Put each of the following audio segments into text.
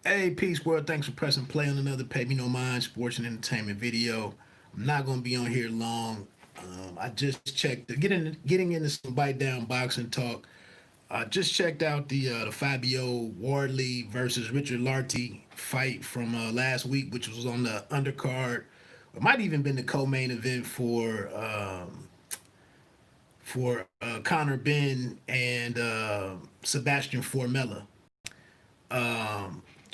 Hey, peace world. Thanks for pressing play on another Pay Me No Mind sports and entertainment video. I'm not gonna be on here long. I just checked getting into some bite down boxing talk. I just checked out the Fabio Wardley versus Richard Lartey fight from last week, which was on the undercard. It might even been the co-main event for Conor Ben and Sebastian Formella.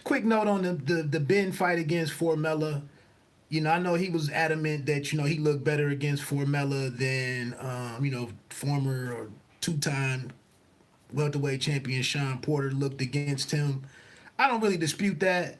Quick note on the Ben fight against Formella. I know he was adamant that he looked better against Formella than former or two-time welterweight champion Sean Porter looked against him. I don't really dispute that.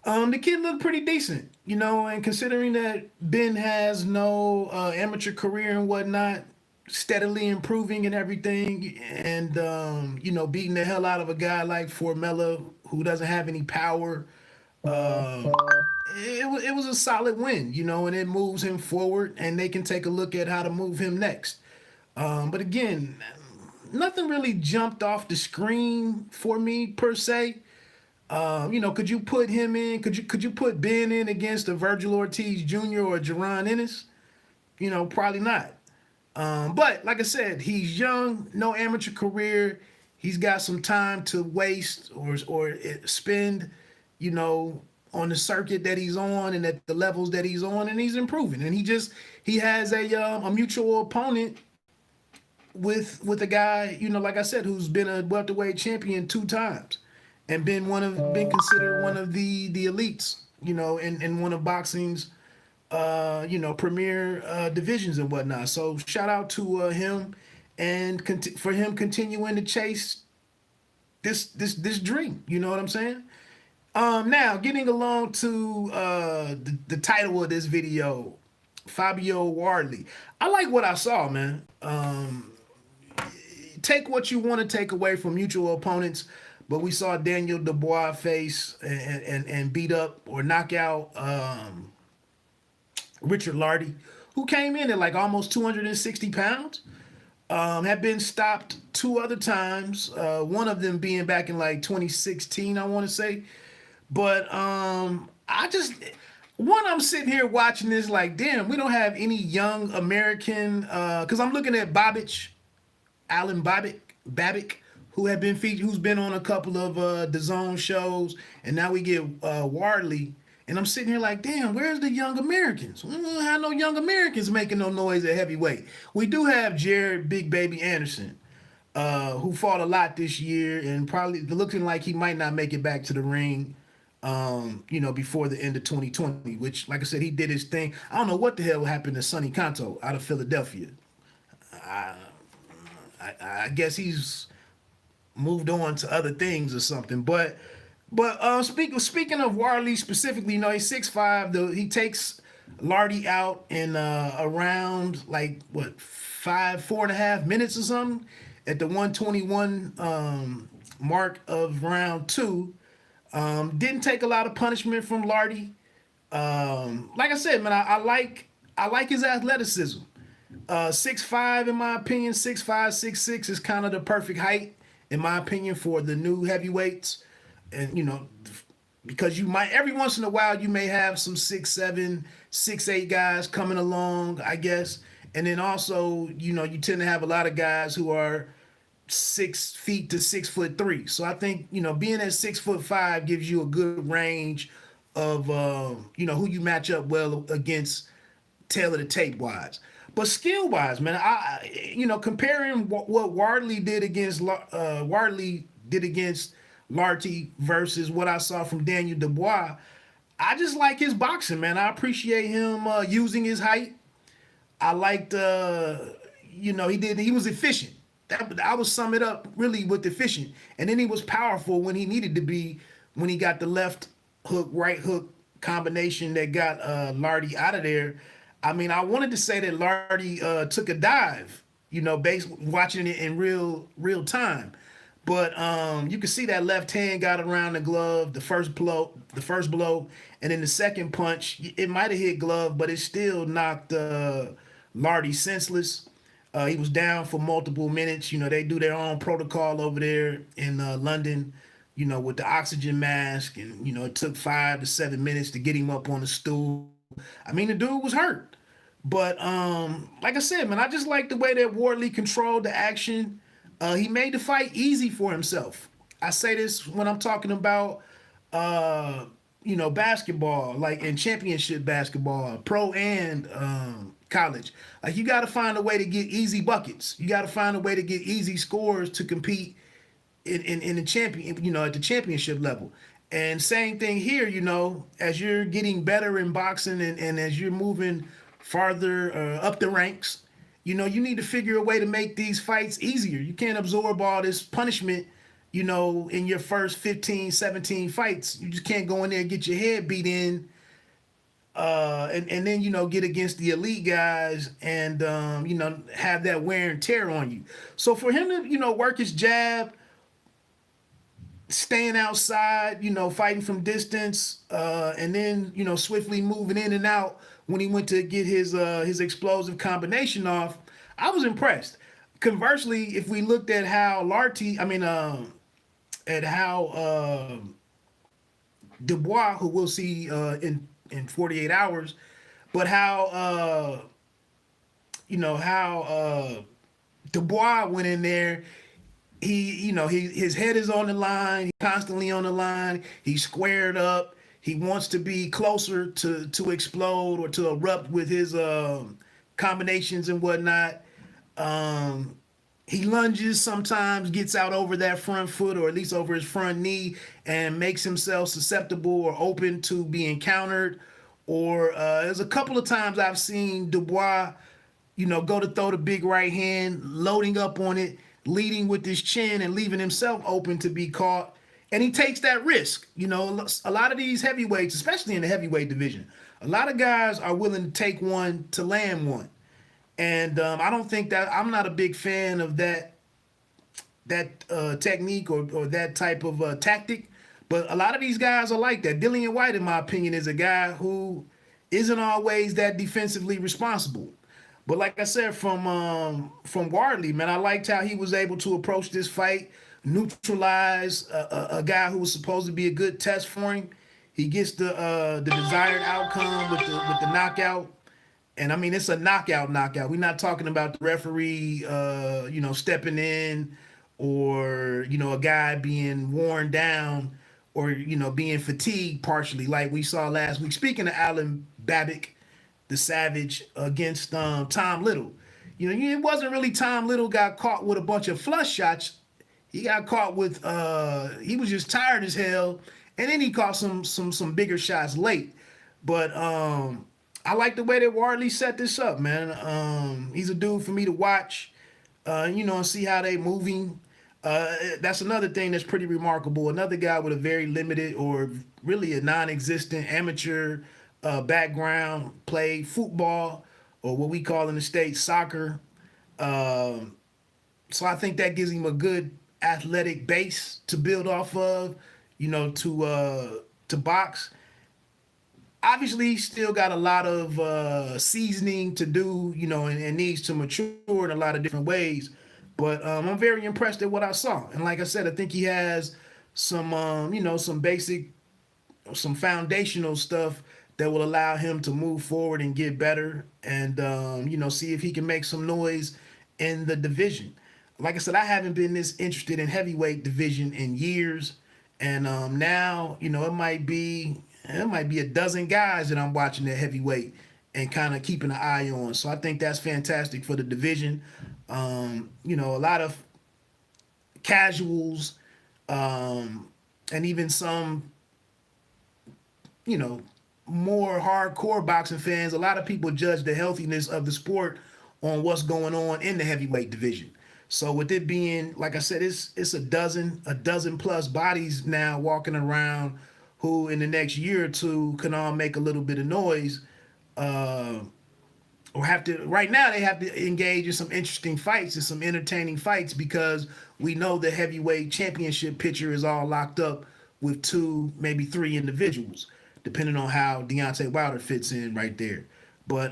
The kid looked pretty decent, and considering that Ben has no amateur career and whatnot, steadily improving and everything, and beating the hell out of a guy like Formella who doesn't have any power. Uh, it was a solid win, and it moves him forward, and they can take a look at how to move him next. But again, nothing really jumped off the screen for me per se. Could you put him in? Could you put Ben in against a Virgil Ortiz Jr. or Jaron Ennis? Probably not. But like I said, he's young, no amateur career. He's got some time to waste or spend, you know, on the circuit that he's on and at the levels that he's on, and he's improving. And he has a mutual opponent with a guy, like I said, who's been a welterweight champion two times and been considered one of the elites, in one of boxing's premier divisions and whatnot. So shout out to him and for him continuing to chase this dream. You know what I'm saying? Now getting along to the title of this video, Fabio Wardley. I like what I saw, man. Take what you want to take away from mutual opponents, but we saw Daniel Dubois face and beat up or knock out Richard Lardy, who came in at like almost 260 pounds. Had been stopped two other times, one of them being back in like 2016, I want to say. But I'm sitting here watching this like, damn, we don't have any young American, because I'm looking at Alan Babick, who had been featured, who's been on a couple of the Zone shows, and now we get Wardley. And I'm sitting here like, damn, where's the young Americans? We don't have no young Americans making no noise at heavyweight. We do have Jared Big Baby Anderson, who fought a lot this year and probably looking like he might not make it back to the ring, before the end of 2020, which, like I said, he did his thing. I don't know what the hell happened to Sonny Canto out of Philadelphia. I, I guess he's moved on to other things or something. But speaking of Warley specifically, he's 6'5". Though he takes Lardy out in around like what 4.5 minutes or something at the 121 mark of round two. Didn't take a lot of punishment from Lardy. Like I said, man, I like his athleticism. 6'5", in my opinion, 6'5", 6'6" is kind of the perfect height in my opinion for the new heavyweights. And because you might every once in a while you may have some 6'7", 6'8" guys coming along, I guess. And then also, you tend to have a lot of guys who are 6 feet to 6'3". So I think, being at 6'5" gives you a good range of who you match up well against, tailor the tape wise. But skill wise, man, comparing what Wardley did against Larty versus what I saw from Daniel Dubois, I just like his boxing, man. I appreciate him using his height. I liked, he was efficient. I would sum it up really with efficient. And then he was powerful when he needed to be, when he got the left hook, right hook combination that got Lardy out of there. I mean, I wanted to say that Lardy took a dive, based watching it in real time. But you can see that left hand got around the glove, the first blow, and then the second punch, it might have hit glove, but it still knocked Lardy senseless. He was down for multiple minutes. They do their own protocol over there in London with the oxygen mask, and it took 5 to 7 minutes to get him up on the stool. I mean, the dude was hurt. But like I said, man, I just like the way that Wardley controlled the action. He made the fight easy for himself. I say this when I'm talking about basketball, like in championship basketball, pro and college. Like you got to find a way to get easy buckets. You got to find a way to get easy scores to compete in the champion, at the championship level. And same thing here, as you're getting better in boxing and as you're moving farther up the ranks, you need to figure a way to make these fights easier. You can't absorb all this punishment, in your first 15, 17 fights. You just can't go in there and get your head beat in and then get against the elite guys and have that wear and tear on you. So for him to work his jab, staying outside, fighting from distance, and then swiftly moving in and out when he went to get his explosive combination off, I was impressed. Conversely, if we looked at how at how Dubois, who we'll see in 48 hours, but how Dubois went in there. His head is on the line. He's constantly on the line. He's squared up. He wants to be closer to explode or to erupt with his combinations and whatnot. He lunges sometimes, gets out over that front foot or at least over his front knee and makes himself susceptible or open to being countered. Or there's a couple of times I've seen Dubois, go to throw the big right hand, loading up on it, leading with his chin and leaving himself open to be caught. And he takes that risk. A lot of these heavyweights, especially in the heavyweight division, a lot of guys are willing to take one to land one. And I don't think that I'm not a big fan of that technique or that type of tactic. But a lot of these guys are like that. Dillian White, in my opinion, is a guy who isn't always that defensively responsible. But like I said, from Wardley, man, I liked how he was able to approach this fight, neutralize a guy who was supposed to be a good test for him. He gets the desired outcome with the knockout. And I mean, it's a knockout. We're not talking about the referee, stepping in or, a guy being worn down or, being fatigued partially like we saw last week. Speaking of Alan Babic, the Savage, against Tom Little. It wasn't really Tom Little got caught with a bunch of flush shots. He got caught with, he was just tired as hell. And then he caught some bigger shots late. But, I like the way that Wardley set this up, man. He's a dude for me to watch, and see how they moving. That's another thing that's pretty remarkable. Another guy with a very limited or really a non-existent amateur background, played football or what we call in the States soccer. So I think that gives him a good athletic base to build off of, to box. Obviously, he's still got a lot of seasoning to do, and needs to mature in a lot of different ways. But I'm very impressed at what I saw. And like I said, I think he has some, some basic, some foundational stuff that will allow him to move forward and get better and, see if he can make some noise in the division. Like I said, I haven't been this interested in heavyweight division in years. And now, it might be a dozen guys that I'm watching at heavyweight and kind of keeping an eye on. So I think that's fantastic for the division. A lot of casuals, and even some, more hardcore boxing fans. A lot of people judge the healthiness of the sport on what's going on in the heavyweight division. So with it being, like I said, it's a dozen plus bodies now walking around who in the next year or two can all make a little bit of noise, or have to, right now they have to engage in some interesting fights and some entertaining fights because we know the heavyweight championship picture is all locked up with 2, maybe 3 individuals, depending on how Deontay Wilder fits in right there. But,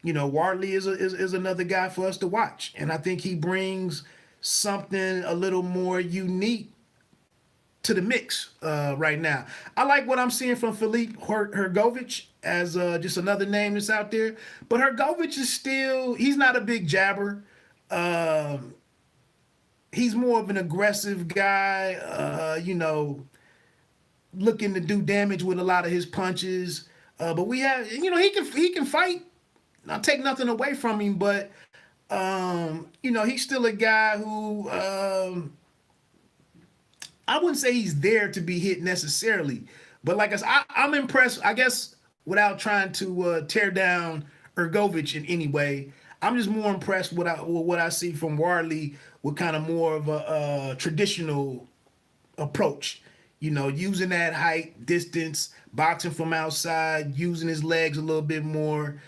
Wardley is another guy for us to watch. And I think he brings something a little more unique to the mix right now. I like what I'm seeing from Philippe Hergovich as just another name that's out there. But Hergovich is still, he's not a big jabber. Um, he's more of an aggressive guy, looking to do damage with a lot of his punches. But we have, he can fight. I'll take nothing away from him, but he's still a guy who I wouldn't say he's there to be hit necessarily, but like I said, I'm impressed. I guess without trying to tear down Ergovich in any way, I'm just more impressed with what I see from Wardley with kind of more of a traditional approach. Using that height, distance, boxing from outside, using his legs a little bit more,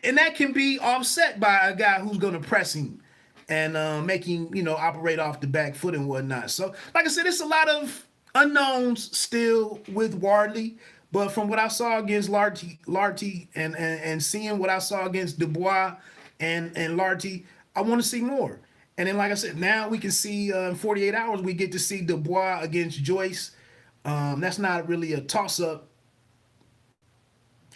and that can be offset by a guy who's going to press him and making operate off the back foot and whatnot. So, like I said, it's a lot of unknowns still with Wardley. But from what I saw against Larty and seeing what I saw against Dubois and Larty, I want to see more. And then, like I said, now we can see in 48 hours we get to see Dubois against Joyce. That's not really a toss-up.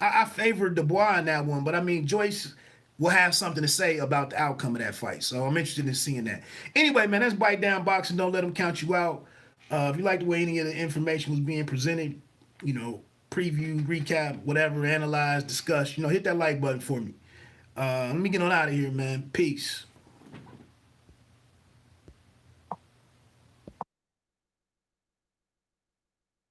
I favored Dubois in that one, but I mean Joyce will have something to say about the outcome of that fight. So I'm interested in seeing that. Anyway, man, that's Bite Down Boxing. Don't let them count you out. If you like the way any of the information was being presented, preview, recap, whatever, analyze, discuss, hit that like button for me. Let me get on out of here, man. Peace.